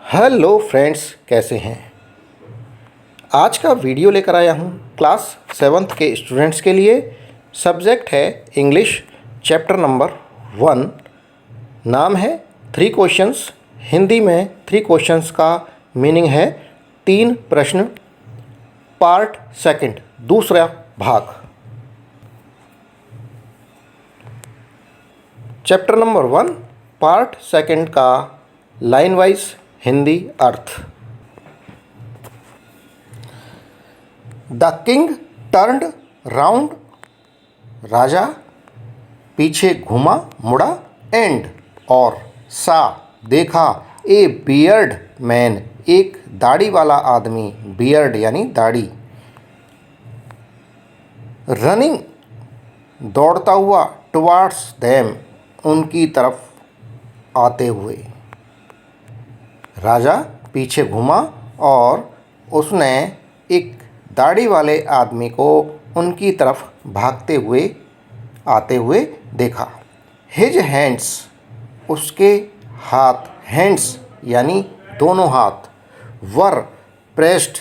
Hello friends, कैसे हैं। आज का वीडियो लेकर आया हूँ क्लास 7th के स्टूडेंट्स के लिए। सब्जेक्ट है इंग्लिश, चैप्टर नंबर 1। नाम है 3 क्वेश्चंस। हिंदी में 3 क्वेश्चंस का मीनिंग है 3 प्रश्न। पार्ट सेकंड, दूसरा भाग। चैप्टर नंबर 1 पार्ट सेकंड का लाइन वाइज हिंदी अर्थ। द किंग टर्न्ड राउंड, राजा पीछे घूमा मुड़ा, एंड और सा देखा, ए बियर्ड मैन एक दाढ़ी वाला आदमी, बियर्ड यानी दाढ़ी, रनिंग दौड़ता हुआ, टुवार्ड्स देम उनकी तरफ आते हुए। राजा पीछे घूमा और उसने एक दाढ़ी वाले आदमी को उनकी तरफ भागते हुए आते हुए देखा। हिज हैंड्स उसके हाथ, हैंड्स यानी दोनों हाथ, वर प्रेस्ड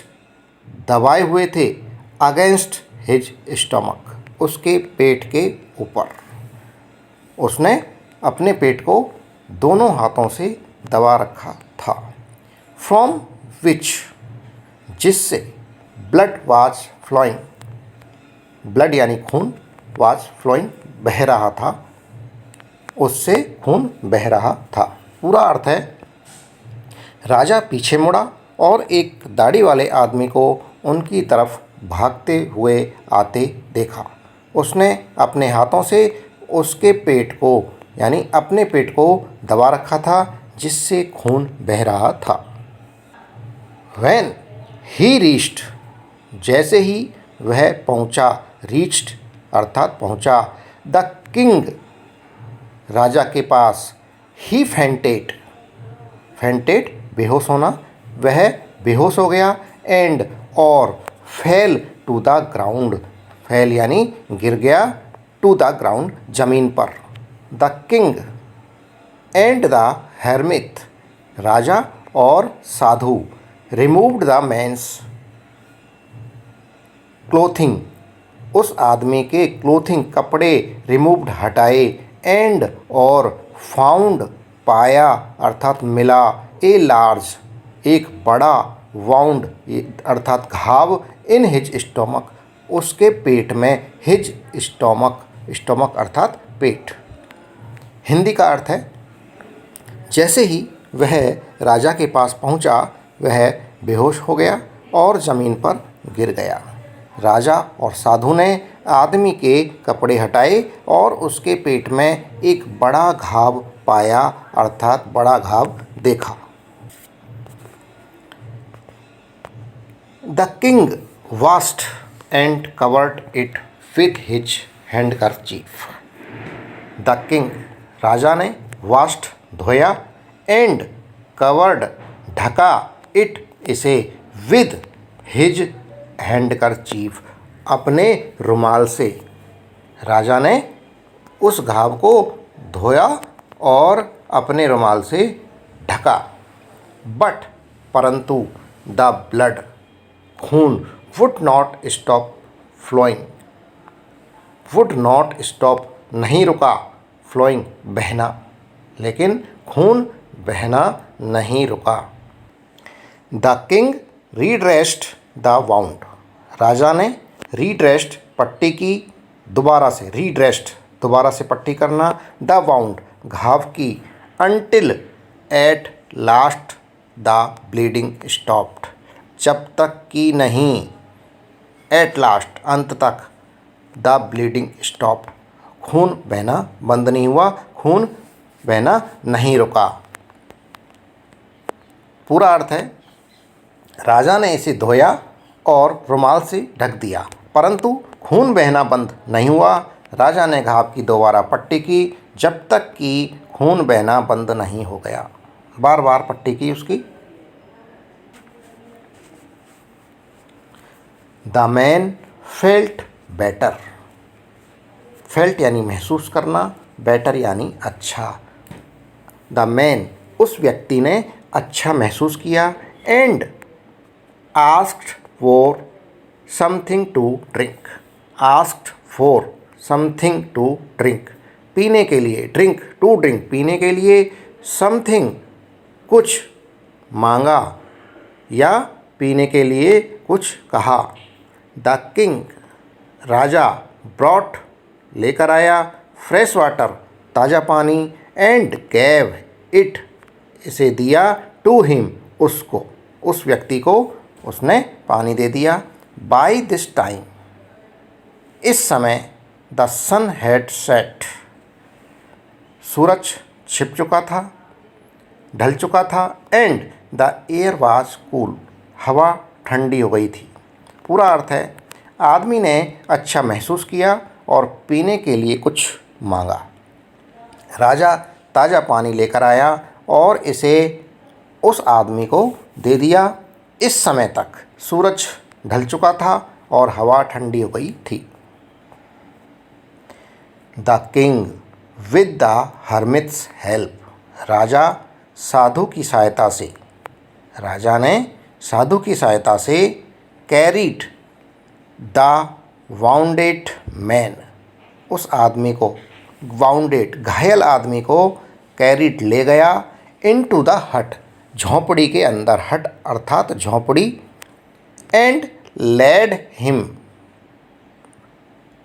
दबाए हुए थे, अगेंस्ट हिज स्टमक उसके पेट के ऊपर। उसने अपने पेट को दोनों हाथों से दबा रखा था। फ्रॉम विच जिससे, ब्लड वाज फ्लोइंग, ब्लड यानी खून, वाज फ्लोइंग बह रहा था, उससे खून बह रहा था। पूरा अर्थ है, राजा पीछे मुड़ा और एक दाढ़ी वाले आदमी को उनकी तरफ भागते हुए आते देखा। उसने अपने हाथों से उसके पेट को यानी अपने पेट को दबा रखा था, जिससे खून बह रहा था। When he reached जैसे ही वह पहुंचा, reached अर्थात पहुंचा, द किंग राजा के पास, he fainted, fainted बेहोश होना, वह बेहोश हो गया, एंड और fell to the ground, fell यानी गिर गया, टू द ग्राउंड जमीन पर। The king and the hermit राजा और साधु, रिमूव्ड द मैन्स क्लोथिंग उस आदमी के क्लोथिंग कपड़े, रिमूव्ड हटाए, एंड और फाउंड पाया अर्थात मिला, ए लार्ज एक बड़ा, वाउंड अर्थात घाव, इन हिज स्टोमक उसके पेट में, हिज स्टोमक स्टोमक अर्थात पेट। हिंदी का अर्थ है, जैसे ही वह राजा के पास पहुंचा, वह बेहोश हो गया और ज़मीन पर गिर गया। राजा और साधु ने आदमी के कपड़े हटाए और उसके पेट में एक बड़ा घाव पाया अर्थात बड़ा घाव देखा। The king washed and covered it with his handkerchief। The king राजा ने washed धोया, एंड कवर्ड ढका, इट इसे, विद हिज हैंडकरचीफ अपने रुमाल से। राजा ने उस घाव को धोया और अपने रुमाल से ढका। बट परंतु, द ब्लड खून, would not stop flowing, would not stop नहीं रुका, फ्लोइंग बहना, लेकिन खून बहना नहीं रुका। The king redressed the wound राजा ने रीड्रेस्ड पट्टी की, दोबारा से रीड्रेस्ड दोबारा से पट्टी करना, द वाउंड घाव की, until at last the bleeding stopped जब तक कि नहीं, एट लास्ट अंत तक, द ब्लीडिंग स्टॉप्ड खून बहना बंद नहीं हुआ, खून बहना नहीं रुका। पूरा अर्थ है, राजा ने इसे धोया और रुमाल से ढक दिया, परंतु खून बहना बंद नहीं हुआ। राजा ने घाव की दोबारा पट्टी की जब तक कि खून बहना बंद नहीं हो गया। बार बार पट्टी की उसकी। The man felt better, felt यानी महसूस करना, बेटर यानी अच्छा। द मैन उस व्यक्ति ने अच्छा महसूस किया and asked for something to drink. Asked for something to drink, पीने के लिए, ड्रिंक टू ड्रिंक, पीने के लिए, समथिंग कुछ मांगा या पीने के लिए कुछ कहा। द किंग राजा ब्रॉट लेकर आया, फ्रेश वाटर ताज़ा पानी, एंड गैव इट इसे दिया, टू हिम उसको, उस व्यक्ति को उसने पानी दे दिया। बाय दिस टाइम इस समय, द सन हैड सेट सूरज छिप चुका था, ढल चुका था, and the air was cool हवा ठंडी हो गई थी। पूरा अर्थ है आदमी ने अच्छा महसूस किया और पीने के लिए कुछ मांगा। राजा ताज़ा पानी लेकर आया और इसे उस आदमी को दे दिया। इस समय तक सूरज ढल चुका था और हवा ठंडी हो गई थी। The king with the hermit's help, राजा साधु की सहायता से, राजा ने साधु की सहायता से, कैरीड द वाउंडेड मैन, उस आदमी को, वाउंडेड घायल आदमी को कैरीड ले गया, इनटू द हट झोंपड़ी के अंदर, हट अर्थात झोंपड़ी, and laid him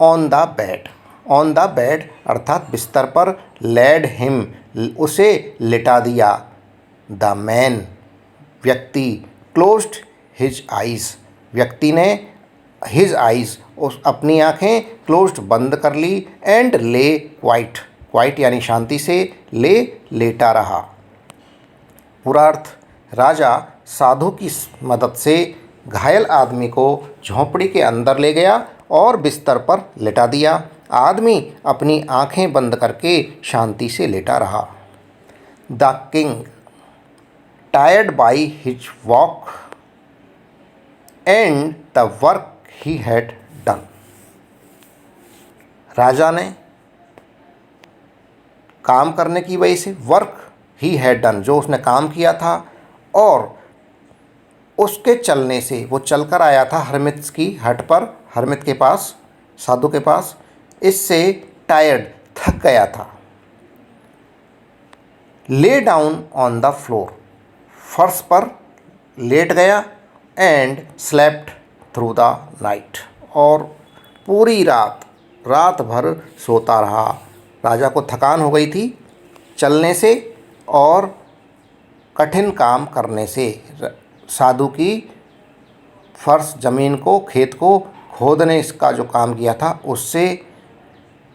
on the bed, on the bed अर्थात बिस्तर पर, लेड हिम उसे लिटा दिया, द मैन व्यक्ति, क्लोज्ड हिज आइज़ व्यक्ति ने, हिज आइज़ उस अपनी आँखें, क्लोज्ड बंद कर ली, एंड ले क्वाइट, क्वाइट यानी शांति से, ले लेटा रहा। पूरा अर्थ राजा साधु की मदद से घायल आदमी को झोंपड़ी के अंदर ले गया और बिस्तर पर लेटा दिया। आदमी अपनी आँखें बंद करके शांति से लेटा रहा। The king tired by his walk and the work he had done, राजा ने काम करने की वजह से, वर्क ही हैड डन जो उसने काम किया था, और उसके चलने से, वो चलकर आया था हरमित्स की हट पर, हरमित के पास, साधु के पास, इससे टायर्ड थक गया था। Lay down on the floor, फर्श पर लेट गया, and slept through the night, और पूरी रात भर सोता रहा। राजा को थकान हो गई थी चलने से और कठिन काम करने से, साधु की फर्श ज़मीन को, खेत को खोदने इसका जो काम किया था उससे,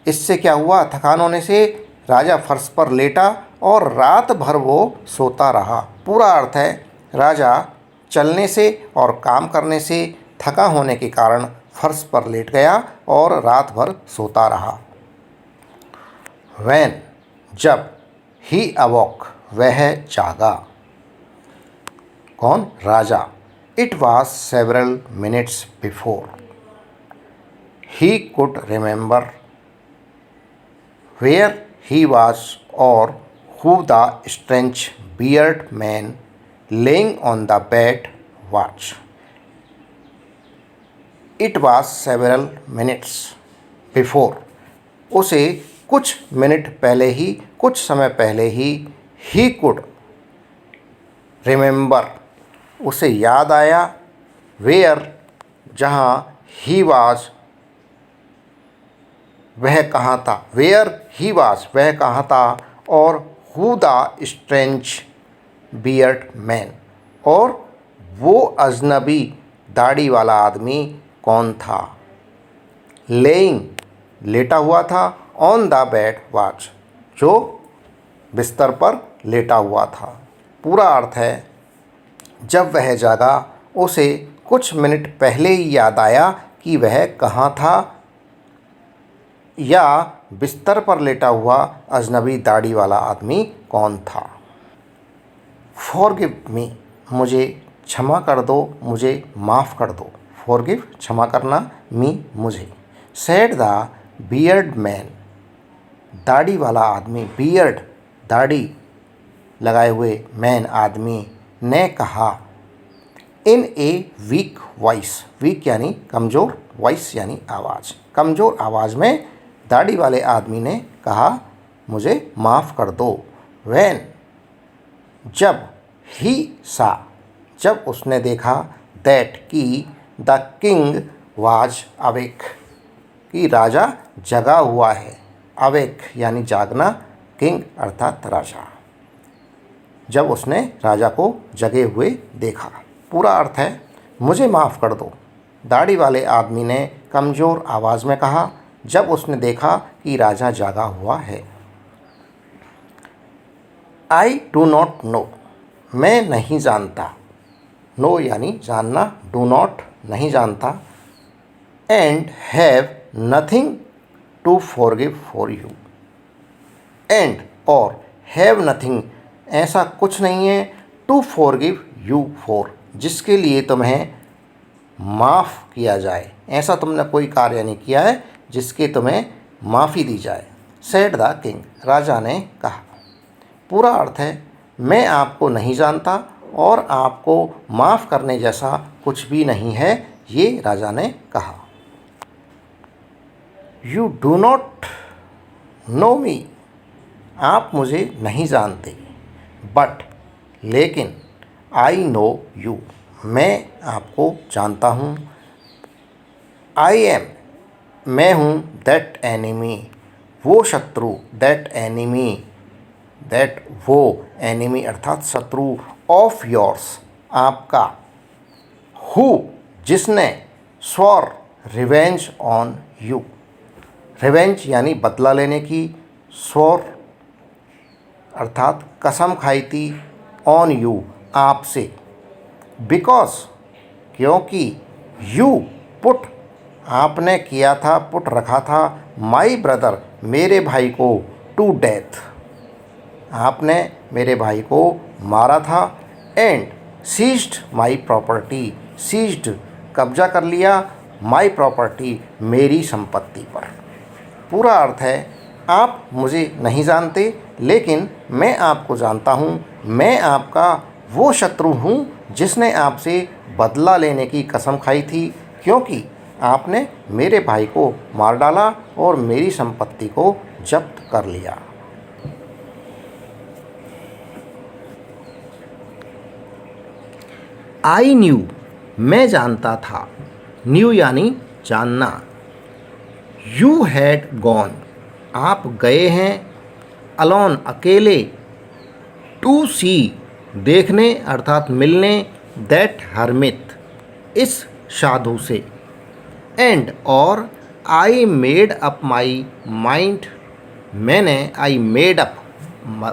इससे क्या हुआ, थकान होने से राजा फर्श पर लेटा और रात भर वो सोता रहा। पूरा अर्थ है राजा चलने से और काम करने से थका होने के कारण फर्श पर लेट गया और रात भर सोता रहा। वैन जब, ही अवॉक वह जागा, कौन, राजा, it was several minutes before he could remember where he was और who the strange beard man lying on the bed watch. It was several minutes before, उसे कुछ मिनट पहले ही, कुछ समय पहले ही कुड रिमेंबर उसे याद आया, वेयर जहाँ, ही वाज वह कहाँ था, वेयर ही वाज वह कहाँ था, और who the strange beard man और वो अजनबी दाढ़ी वाला आदमी कौन था। लेइंग लेटा हुआ था, ऑन द बेड वॉच जो बिस्तर पर लेटा हुआ था। पूरा अर्थ है जब वह जागा उसे कुछ मिनट पहले ही याद आया कि वह कहाँ था या बिस्तर पर लेटा हुआ अजनबी दाढ़ी वाला आदमी कौन था। फॉरगिव मी मुझे क्षमा कर दो, मुझे माफ़ कर दो। फॉरगिव क्षमा करना, मी मुझे। सेड द बियर्ड मैन दाढ़ी वाला आदमी, बियर्ड दाढ़ी, लगाए हुए मैन आदमी ने कहा इन ए वीक वॉइस, वीक यानी कमज़ोर, वॉइस यानी आवाज़, कमज़ोर आवाज़ में दाढ़ी वाले आदमी ने कहा मुझे माफ़ कर दो। व्हेन, जब, ही सा, जब उसने देखा, दैट कि द किंग वाज अवेक, कि राजा जगा हुआ है, अवेक यानी जागना, किंग अर्थात राजा, जब उसने राजा को जगे हुए देखा। पूरा अर्थ है मुझे माफ़ कर दो, दाढ़ी वाले आदमी ने कमज़ोर आवाज़ में कहा जब उसने देखा कि राजा जागा हुआ है। आई डू नॉट नो, मैं नहीं जानता, नो यानी जानना, डू नॉट नहीं जानता, and have nothing to forgive for you, and और हैव नथिंग ऐसा कुछ नहीं है, टू फॉरगिव यू फॉर जिसके लिए तुम्हें माफ़ किया जाए, ऐसा तुमने कोई कार्य नहीं किया है जिसके तुम्हें माफ़ी दी जाए। सेड द किंग, राजा ने कहा। पूरा अर्थ है मैं आपको नहीं जानता और आपको माफ़ करने जैसा कुछ भी नहीं है, ये राजा ने कहा। यू डू नॉट नो मी, आप मुझे नहीं जानते, बट लेकिन आई नो यू, मैं आपको जानता हूँ, आई एम, मैं हूँ, दैट एनिमी, वो शत्रु, दैट एनिमी, दैट वो एनिमी अर्थात शत्रु, ऑफ योर्स आपका, हु जिसने, स्वॉर रिवेंज ऑन यू, रिवेंज यानी बदला लेने की, स्वॉर अर्थात कसम खाई थी, ऑन यू आपसे, बिकॉज क्योंकि, यू पुट आपने किया था, पुट रखा था, माई ब्रदर मेरे भाई को, टू डेथ आपने मेरे भाई को मारा था, and seized my property, seized कब्जा कर लिया, माई प्रॉपर्टी मेरी संपत्ति पर। पूरा अर्थ है आप मुझे नहीं जानते लेकिन मैं आपको जानता हूँ, मैं आपका वो शत्रु हूँ जिसने आपसे बदला लेने की कसम खाई थी क्योंकि आपने मेरे भाई को मार डाला और मेरी संपत्ति को जब्त कर लिया। आई न्यू, मैं जानता था, न्यू यानी जानना, यू हैड गॉन, आप गए हैं, अलोन अकेले, टू सी देखने अर्थात मिलने, दैट हर्मित इस साधु से, एंड और I made up my mind, मैंने आई मेड अप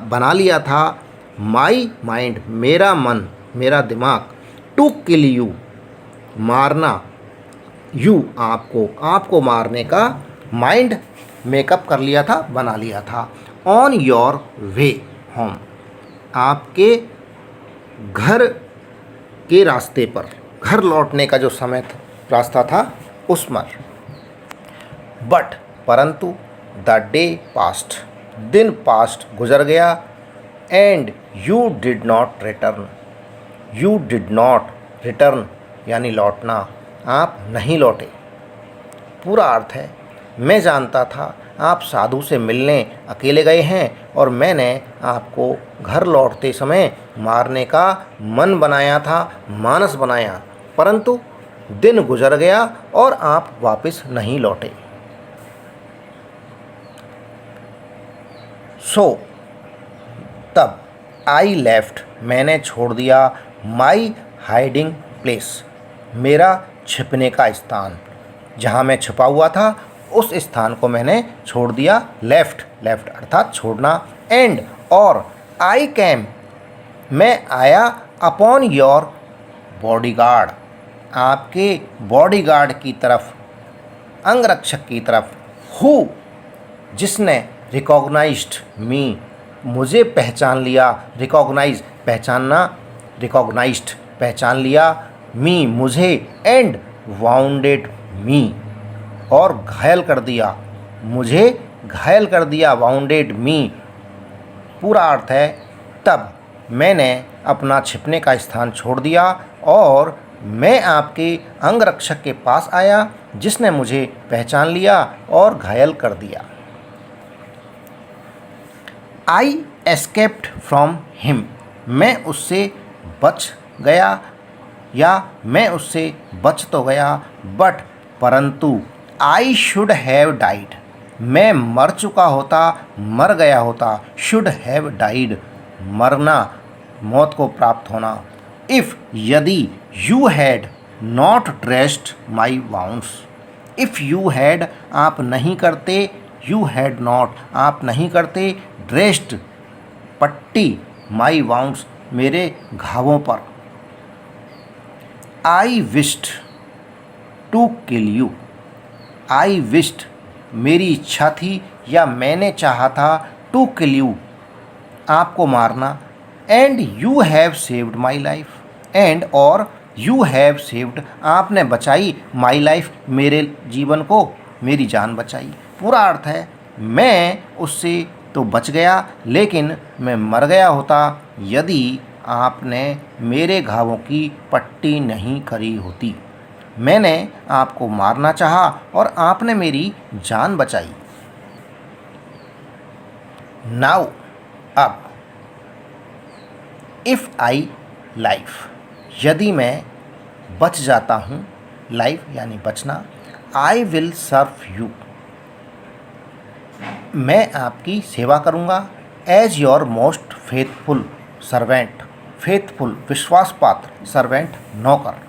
बना लिया था, माई माइंड मेरा मन मेरा दिमाग, टू किल यू मारना, यू आपको मारने का माइंड मेकअप कर लिया था, बना लिया था, ऑन योर वे होम आपके घर के रास्ते पर, घर लौटने का जो समय था, रास्ता था उस पर, बट परंतु द डे पास्ट दिन पास्ट गुजर गया, and you did not return, you did not return यानी लौटना, आप नहीं लौटे। पूरा अर्थ है मैं जानता था आप साधु से मिलने अकेले गए हैं और मैंने आपको घर लौटते समय मारने का मन बनाया था, मानस बनाया, परंतु दिन गुजर गया और आप वापस नहीं लौटे। सो तब आई लेफ्ट मैंने छोड़ दिया, माई हाइडिंग प्लेस मेरा छिपने का स्थान, जहाँ मैं छिपा हुआ था उस स्थान को मैंने छोड़ दिया, लेफ्ट लेफ्ट अर्थात छोड़ना, एंड और आई कैम मैं आया, अपॉन योर बॉडीगार्ड आपके बॉडीगार्ड की तरफ, अंगरक्षक की तरफ, हु जिसने, रिकॉग्नाइज्ड मी मुझे पहचान लिया, रिकॉग्नाइज पहचानना, रिकॉग्नाइज्ड पहचान लिया, मी मुझे, एंड वाउंडेड मी और घायल कर दिया, मुझे घायल कर दिया, वाउंडेड मी। पूरा अर्थ है तब मैंने अपना छिपने का स्थान छोड़ दिया और मैं आपके अंगरक्षक के पास आया, जिसने मुझे पहचान लिया और घायल कर दिया। आई एस्केप्ड फ्रॉम हिम, मैं उससे बच गया या मैं उससे बच तो गया, बट परंतु आई शुड हैव डाइड, मैं मर चुका होता, मर गया होता। शुड हैव डाइड, मरना, मौत को प्राप्त होना। इफ़, यदि, you had not dressed my wounds, if you had, आप नहीं करते, यू हैड नॉट, आप नहीं करते, ड्रेस्ड, पट्टी, माई वाउंड्स, मेरे घावों पर। I wished to kill you, I wished, मेरी इच्छा थी या मैंने चाहा था, टू किल यू, आपको मारना। And you have saved my life, and और यू हैव सेव्ड, आपने बचाई, माई लाइफ, मेरे जीवन को, मेरी जान बचाई। पूरा अर्थ है मैं उससे तो बच गया, लेकिन मैं मर गया होता यदि आपने मेरे घावों की पट्टी नहीं करी होती। मैंने आपको मारना चाहा और आपने मेरी जान बचाई। नाउ, अब, इफ़ आई लाइफ, यदि मैं बच जाता हूँ, लाइफ यानी बचना, आई विल सर्व यू, मैं आपकी सेवा करूँगा, as your most faithful servant, faithful, विश्वासपात्र, सर्वेंट, नौकर।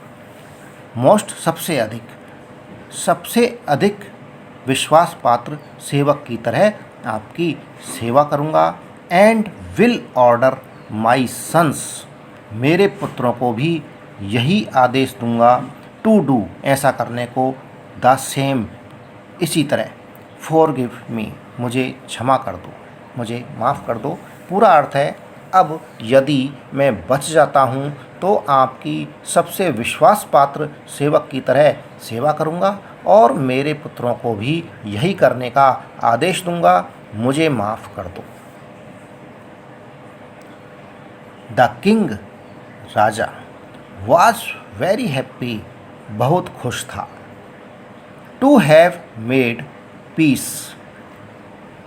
मोस्ट, सबसे अधिक विश्वास पात्र सेवक की तरह आपकी सेवा करूँगा। And will order my sons, मेरे पुत्रों को भी यही आदेश दूंगा, टू डू, ऐसा करने को, द सेम, इसी तरह, फॉरगिव मी, मुझे क्षमा कर दो, मुझे माफ़ कर दो। पूरा अर्थ है अब यदि मैं बच जाता हूँ तो आपकी सबसे विश्वास पात्र सेवक की तरह सेवा करूँगा और मेरे पुत्रों को भी यही करने का आदेश दूंगा, मुझे माफ़ कर दो। द किंग, राजा, वॉज वेरी हैप्पी, बहुत खुश था। टू हैव मेड पीस,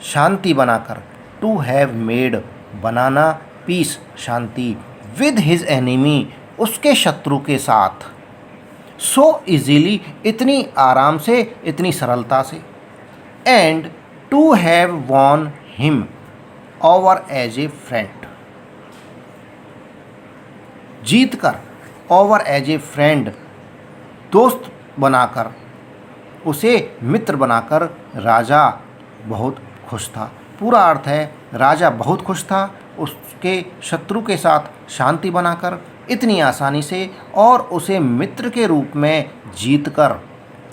शांति बनाकर, टू हैव मेड, बनाना, पीस, शांति, विद हिज एनिमी, उसके शत्रु के साथ, सो इजीली, इतनी आराम से, इतनी सरलता से। And to have won him over as a friend, जीत कर, ओवर एज ए फ्रेंड, दोस्त बनाकर, उसे मित्र बनाकर राजा बहुत खुश था। पूरा अर्थ है राजा बहुत खुश था उसके शत्रु के साथ शांति बनाकर, इतनी आसानी से, और उसे मित्र के रूप में जीतकर,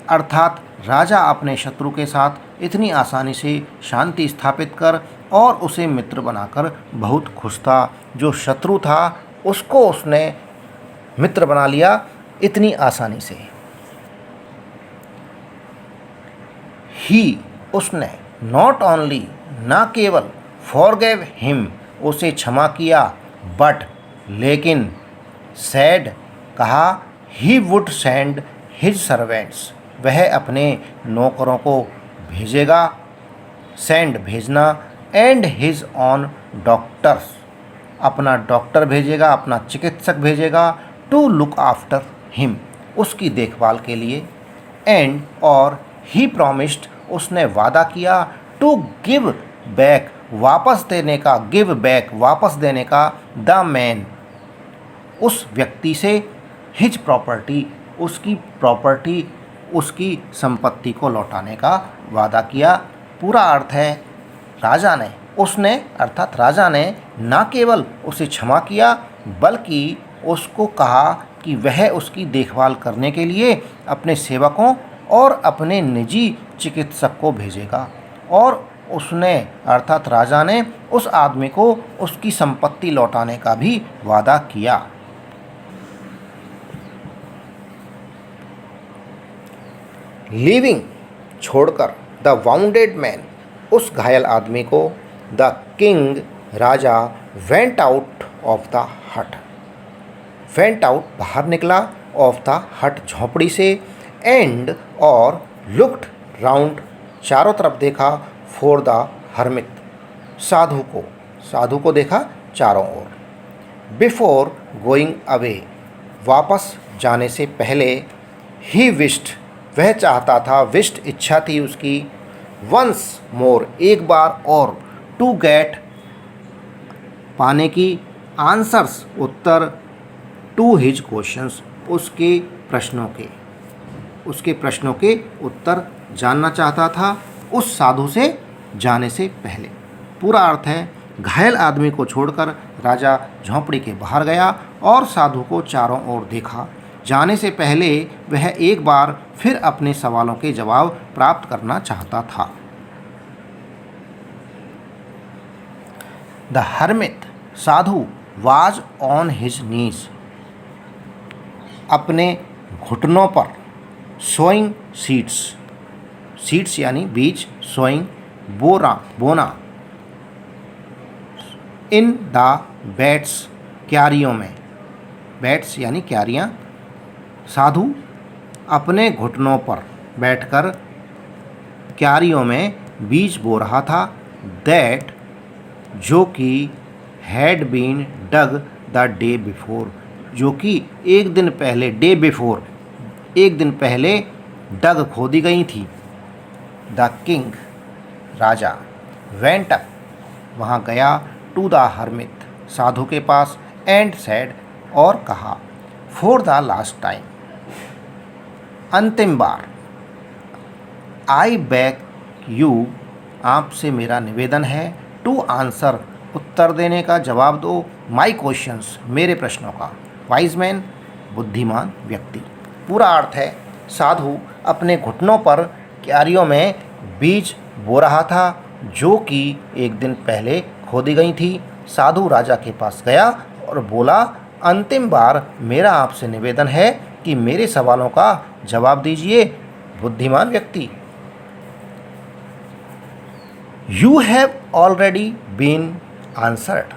अर्थात राजा अपने शत्रु के साथ इतनी आसानी से शांति स्थापित कर और उसे मित्र बनाकर बहुत खुश था। जो शत्रु था उसको उसने मित्र बना लिया इतनी आसानी से। ही, उसने, नॉट ओनली, ना केवल, फॉरगेव हिम, उसे क्षमा किया, बट, लेकिन, सैड, कहा, he would send his servants, वह अपने नौकरों को भेजेगा, सेंड, भेजना, एंड हिज ऑन डॉक्टर्स, अपना डॉक्टर भेजेगा, अपना चिकित्सक भेजेगा, टू लुक आफ्टर हिम, उसकी देखभाल के लिए। एंड, और, ही प्रॉमिस्ड, उसने वादा किया, टू गिव बैक, वापस देने का, गिव बैक, वापस देने का, द मैन, उस व्यक्ति से, हिज प्रॉपर्टी, उसकी प्रॉपर्टी, उसकी संपत्ति को लौटाने का वादा किया। पूरा अर्थ है राजा ने, उसने अर्थात राजा ने न केवल उसे क्षमा किया बल्कि उसको कहा कि वह उसकी देखभाल करने के लिए अपने सेवकों और अपने निजी चिकित्सक को भेजेगा, और उसने अर्थात राजा ने उस आदमी को उसकी संपत्ति लौटाने का भी वादा किया। लीविंग, छोड़कर, द वाउंडेड मैन, उस घायल आदमी को, the king, Raja, went out of the हट। वेंट आउट बाहर निकला, ऑफ द हट झोंपड़ी से, एंड और लुक्ड राउंड चारों तरफ देखा, फॉर द हर्मिट साधु को देखा चारों ओर। बिफोर गोइंग अवे वापस जाने से पहले, ही विश्ड वह चाहता था, विश्ड इच्छा थी उसकी, वंस मोर एक बार और, टू गेट पाने की, आंसर्स उत्तर, टू हिज क्वेश्चंस उसके प्रश्नों के उत्तर जानना चाहता था उस साधु से जाने से पहले। पूरा अर्थ है, घायल आदमी को छोड़कर राजा झोंपड़ी के बाहर गया और साधु को चारों ओर देखा। जाने से पहले वह एक बार फिर अपने सवालों के जवाब प्राप्त करना चाहता था। The hermit Sadhu was on his knees अपने घुटनों पर, सोइंग सीड्स यानी बीज, सोइंग बोना, इन द बैट्स क्यारियों में, बैट्स यानी क्यारियाँ। साधु अपने घुटनों पर बैठकर क्यारियों में बीज बो रहा था। दैट जो कि had been dug the day before जो कि एक दिन पहले, डे बिफोर एक दिन पहले डग खोदी गई थी। The king Raja, went up वहाँ गया, टू द हर्मिट साधु के पास, एंड सैड और कहा, फॉर द लास्ट टाइम अंतिम बार, आई बेग यू आपसे मेरा निवेदन है, टू आंसर उत्तर देने का, जवाब दो, माई क्वेश्चंस मेरे प्रश्नों का। वाइज मैन बुद्धिमान व्यक्ति। पूरा अर्थ है, साधु अपने घुटनों पर क्यारियों में बीज बो रहा था जो कि एक दिन पहले खोदी गई थी। साधु राजा के पास गया और बोला, अंतिम बार मेरा आपसे निवेदन है कि मेरे सवालों का जवाब दीजिए। बुद्धिमान व्यक्ति। You have already been answered,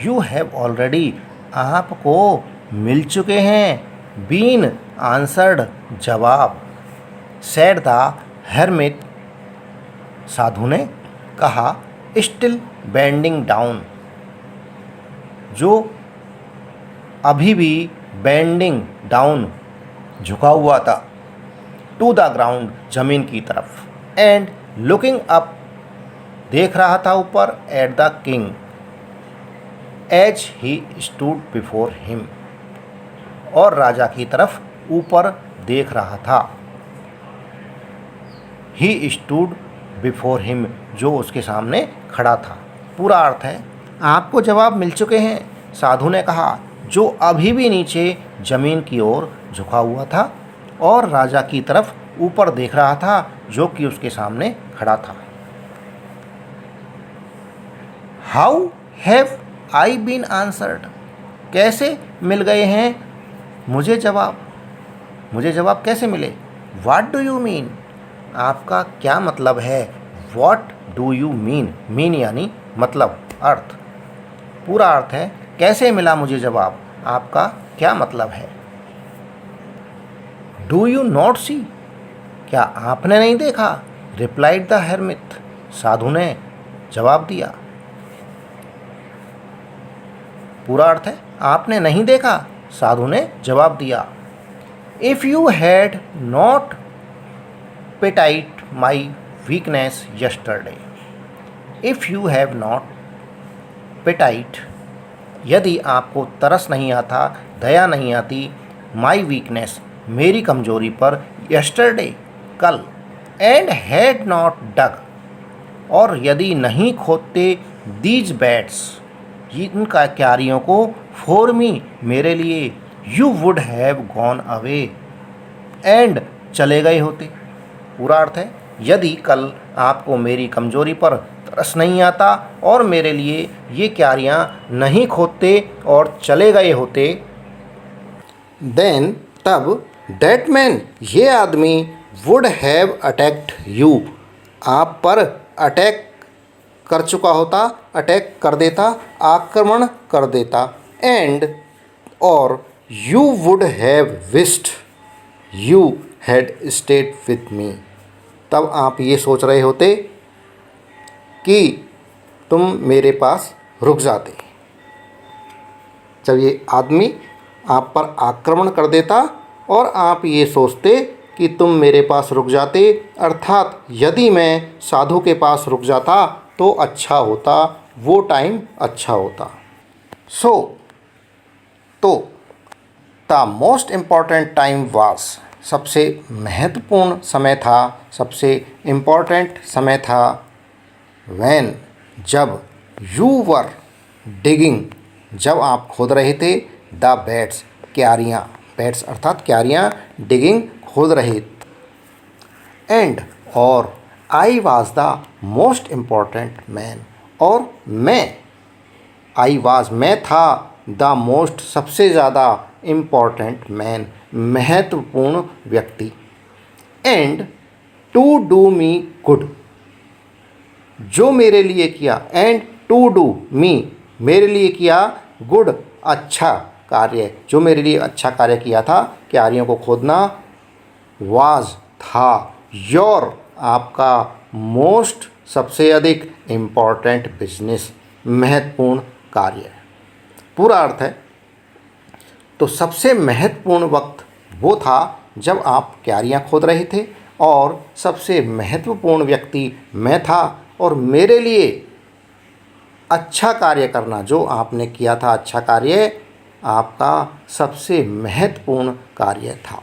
you have already आपको मिल चुके हैं, बीन आंसर्ड जवाब, सैड द हर्मिट साधु ने कहा, स्टिल बेंडिंग डाउन जो अभी भी बेंडिंग डाउन झुका हुआ था, टू द ग्राउंड जमीन की तरफ, एंड लुकिंग अप देख रहा था ऊपर, at the king as he stood before him और राजा की तरफ ऊपर देख रहा था। ही स्टूड बिफोर हिम जो उसके सामने खड़ा था। पूरा अर्थ है, आपको जवाब मिल चुके हैं, साधु ने कहा, जो अभी भी नीचे जमीन की ओर झुका हुआ था और राजा की तरफ ऊपर देख रहा था जो कि उसके सामने खड़ा था। How have I been answered कैसे मिल गए हैं मुझे जवाब कैसे मिले। व्हाट डू यू मीन आपका क्या मतलब है। व्हाट डू यू मीन यानी मतलब, अर्थ। पूरा अर्थ है, कैसे मिला मुझे जवाब, आपका क्या मतलब है। डू यू नॉट सी क्या आपने नहीं देखा। रिप्लाइड द हर्मिट साधु ने जवाब दिया। पूरा अर्थ है, आपने नहीं देखा, साधु ने जवाब दिया। If you had not pitied my weakness yesterday, if you have not pitied यदि आपको तरस नहीं आता, दया नहीं आती, माई वीकनेस मेरी कमजोरी पर, यस्टरडे कल, एंड हैड नॉट डग और यदि नहीं खोदते, दीज बैट्स इनका क्यारियों को, फॉर मी मेरे लिए, you would have gone away and चले गए होते। पूरा अर्थ है, यदि कल आपको मेरी कमजोरी पर तरस नहीं आता और मेरे लिए ये क्यारियाँ नहीं खोदते और चले गए होते, देन तब दैट मैन ये आदमी वुड हैव अटैक्ड यू आप पर अटैक कर चुका होता, अटैक कर देता, आक्रमण कर देता। एंड और you would have wished you had stayed with me, तब आप ये सोच रहे होते कि तुम मेरे पास रुक जाते। जब ये आदमी आप पर आक्रमण कर देता और आप ये सोचते कि तुम मेरे पास रुक जाते, अर्थात यदि मैं साधु के पास रुक जाता तो अच्छा होता, वो टाइम अच्छा होता। तो the most important time was, सबसे महत्वपूर्ण समय था, सबसे इम्पॉर्टेंट समय था, व्हेन, जब, यू वर डिगिंग, जब आप खोद रहे थे, द बेड्स, क्यारियाँ, बेड्स अर्थात क्यारियाँ, डिगिंग खोद रहे, एंड और I was the most important man, और मैं था, द मोस्ट सबसे ज़्यादा, इम्पॉर्टेंट मैन महत्वपूर्ण व्यक्ति, and to do me good, जो मेरे लिए किया, एंड टू डू मी, मेरे लिए किया, गुड अच्छा कार्य, जो मेरे लिए अच्छा कार्य किया था, क्यारियों को खोदना, वाज था, योर आपका, मोस्ट सबसे अधिक, इम्पॉर्टेंट बिजनेस महत्वपूर्ण कार्य। पूरा अर्थ है, तो सबसे महत्वपूर्ण वक्त वो था जब आप क्यारियाँ खोद रहे थे, और सबसे महत्वपूर्ण व्यक्ति मैं था, और मेरे लिए अच्छा कार्य करना, जो आपने किया था अच्छा कार्य, आपका सबसे महत्वपूर्ण कार्य था।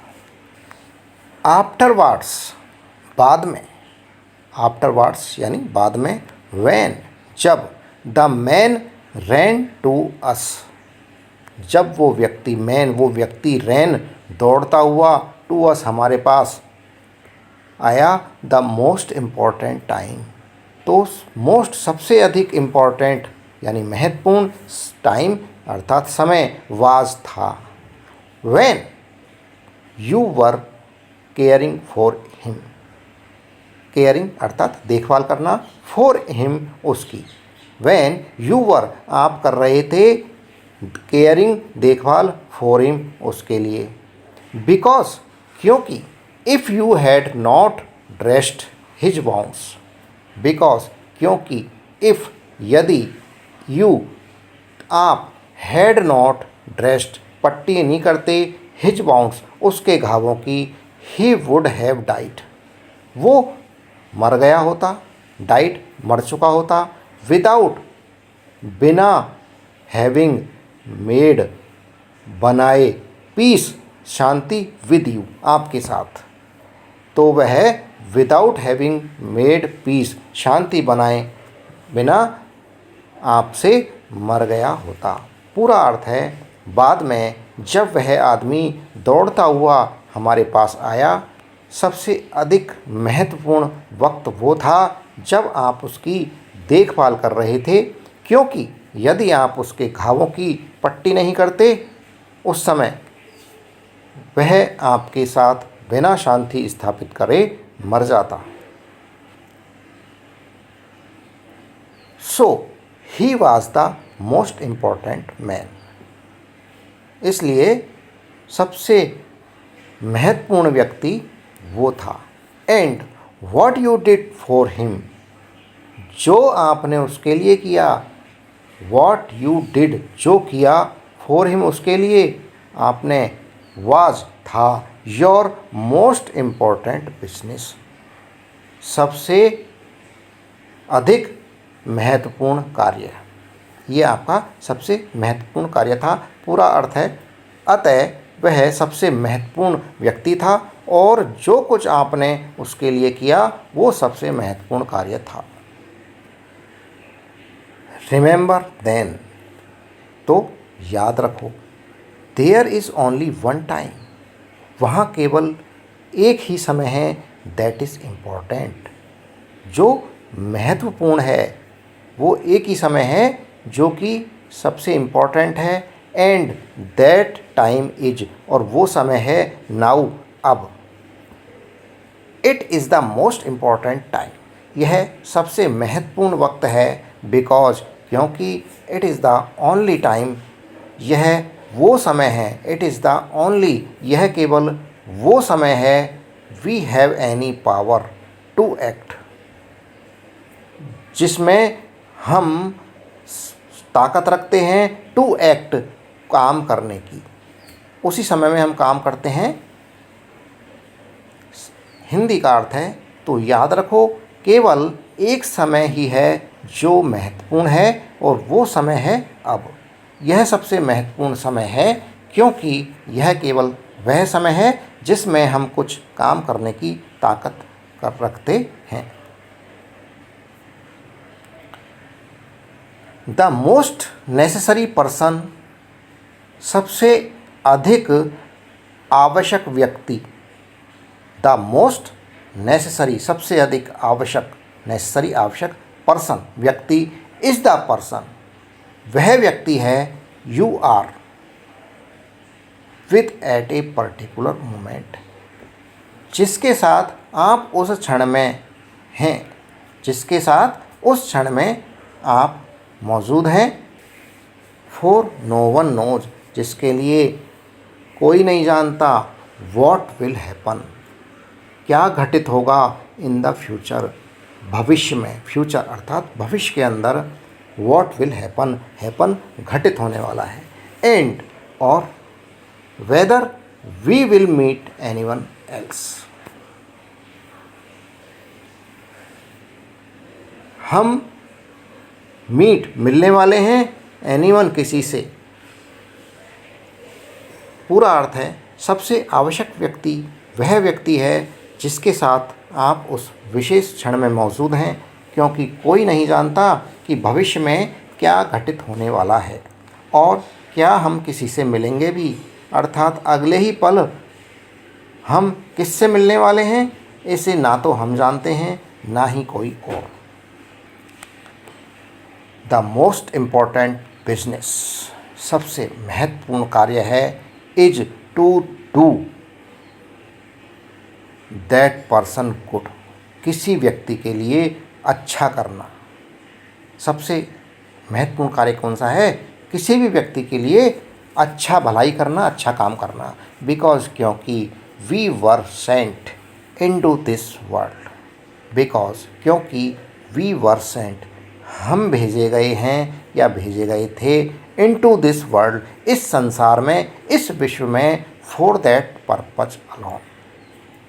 आफ्टरवर्ड्स, बाद में, आफ्टरवर्ड्स यानी बाद में, व्हेन, जब, the man ran to us, जब वो व्यक्ति रैन दौड़ता हुआ, टू अस हमारे पास आया, द मोस्ट इम्पॉर्टेंट टाइम, तो मोस्ट सबसे अधिक इम्पॉर्टेंट यानी महत्वपूर्ण टाइम अर्थात समय, वाज था, when you were caring for him, caring अर्थात देखभाल करना, फॉर हिम उसकी, व्हेन यू वर आप कर रहे थे, केयरिंग देखभाल, फॉर हिम उसके लिए, बिकॉज क्योंकि, if you had not dressed his bounds, because क्योंकि, इफ़ यदि, यू आप, हैड नॉट ड्रेस्ड पट्टी नहीं करते, हिज बाउंड्स उसके घावों की, ही वुड हैव डाइड वो मर गया होता, डाइड मर चुका होता, विदाउट बिना, हैविंग मेड बनाए, पीस शांति, विद यू आपके साथ, तो वह विदाउट हैविंग मेड पीस शांति बनाए बिना आपसे मर गया होता। पूरा अर्थ है, बाद में जब वह आदमी दौड़ता हुआ हमारे पास आया, सबसे अधिक महत्वपूर्ण वक्त वो था जब आप उसकी देखभाल कर रहे थे, क्योंकि यदि आप उसके घावों की पट्टी नहीं करते, उस समय वह आपके साथ बिना शांति स्थापित करे मर जाता। So he was the most important man, इसलिए सबसे महत्वपूर्ण व्यक्ति वो था। And what you did for him, जो आपने उसके लिए किया, व्हाट यू डिड जो किया, फॉर हिम उसके लिए आपने, वाज था, योर मोस्ट इम्पॉर्टेंट बिजनेस सबसे अधिक महत्वपूर्ण कार्य, ये आपका सबसे महत्वपूर्ण कार्य था। पूरा अर्थ है, अतः वह सबसे महत्वपूर्ण व्यक्ति था और जो कुछ आपने उसके लिए किया वो सबसे महत्वपूर्ण कार्य था। रिमेंबर देन, तो याद रखो, there is only one time, वहाँ केवल एक ही समय है, दैट इज़ इम्पॉर्टेंट, जो महत्वपूर्ण है, वो एक ही समय है जो कि सबसे इम्पॉर्टेंट है। एंड दैट टाइम इज, और वो समय है नाउ, अब। It is the most important time, यह सबसे महत्वपूर्ण वक्त है बिकॉज क्योंकि it is the only time, यह वो समय है, इट इज़ द ओनली, यह केवल वो समय है, we have any power to act, जिसमें हम ताकत रखते हैं टू एक्ट, काम करने की, उसी समय में हम काम करते हैं। हिंदी का अर्थ है, तो याद रखो केवल एक समय ही है जो महत्वपूर्ण है और वो समय है अब। यह सबसे महत्वपूर्ण समय है क्योंकि यह केवल वह समय है जिसमें हम कुछ काम करने की ताकत कर रखते हैं। द मोस्ट नेसेसरी पर्सन, सबसे अधिक आवश्यक व्यक्ति, द मोस्ट नेसेसरी, सबसे अधिक आवश्यक, नेसेसरी आवश्यक, पर्सन व्यक्ति, इज़ द पर्सन, वह व्यक्ति है, you are with at a particular moment, जिसके साथ आप उस क्षण में हैं, जिसके साथ उस क्षण में आप मौजूद हैं। फॉर नो वन नोज, जिसके लिए कोई नहीं जानता, वॉट विल हैपन, क्या घटित होगा, इन द फ्यूचर, भविष्य में, फ्यूचर अर्थात भविष्य के अंदर, वॉट विल हैपन, हैपन घटित होने वाला है, एंड और whether we will meet anyone else, हम मीट मिलने वाले हैं, एनीवन किसी से, पूरा अर्थ है सबसे आवश्यक व्यक्ति वह व्यक्ति है जिसके साथ आप उस विशेष क्षण में मौजूद हैं, क्योंकि कोई नहीं जानता कि भविष्य में क्या घटित होने वाला है और क्या हम किसी से मिलेंगे भी, अर्थात अगले ही पल हम किससे मिलने वाले हैं, इसे ना तो हम जानते हैं ना ही कोई और। द मोस्ट इम्पॉर्टेंट बिजनेस, सबसे महत्वपूर्ण कार्य है, is to do that person good, किसी व्यक्ति के लिए अच्छा करना। सबसे महत्वपूर्ण कार्य कौन सा है, किसी भी व्यक्ति के लिए अच्छा भलाई करना, अच्छा काम करना। बिकॉज क्योंकि we were sent into this world, because क्योंकि वी वर सेंट, हम भेजे गए हैं या भेजे गए थे, इनटू दिस वर्ल्ड, इस संसार में, इस विश्व में, फॉर दैट पर्पज अलोन,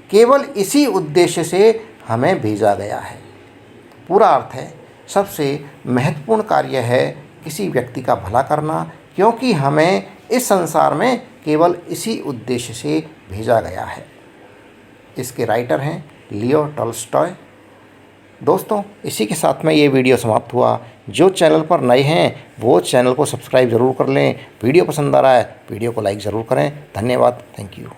केवल इसी उद्देश्य से हमें भेजा गया है। पूरा अर्थ है सबसे महत्वपूर्ण कार्य है किसी व्यक्ति का भला करना, क्योंकि हमें इस संसार में केवल इसी उद्देश्य से भेजा गया है। इसके राइटर हैं लियो टॉल्स्टॉय। दोस्तों, इसी के साथ में ये वीडियो समाप्त हुआ। जो चैनल पर नए हैं वो चैनल को सब्सक्राइब ज़रूर कर लें। वीडियो पसंद आ रहा है वीडियो को लाइक ज़रूर करें। धन्यवाद, थैंक यू।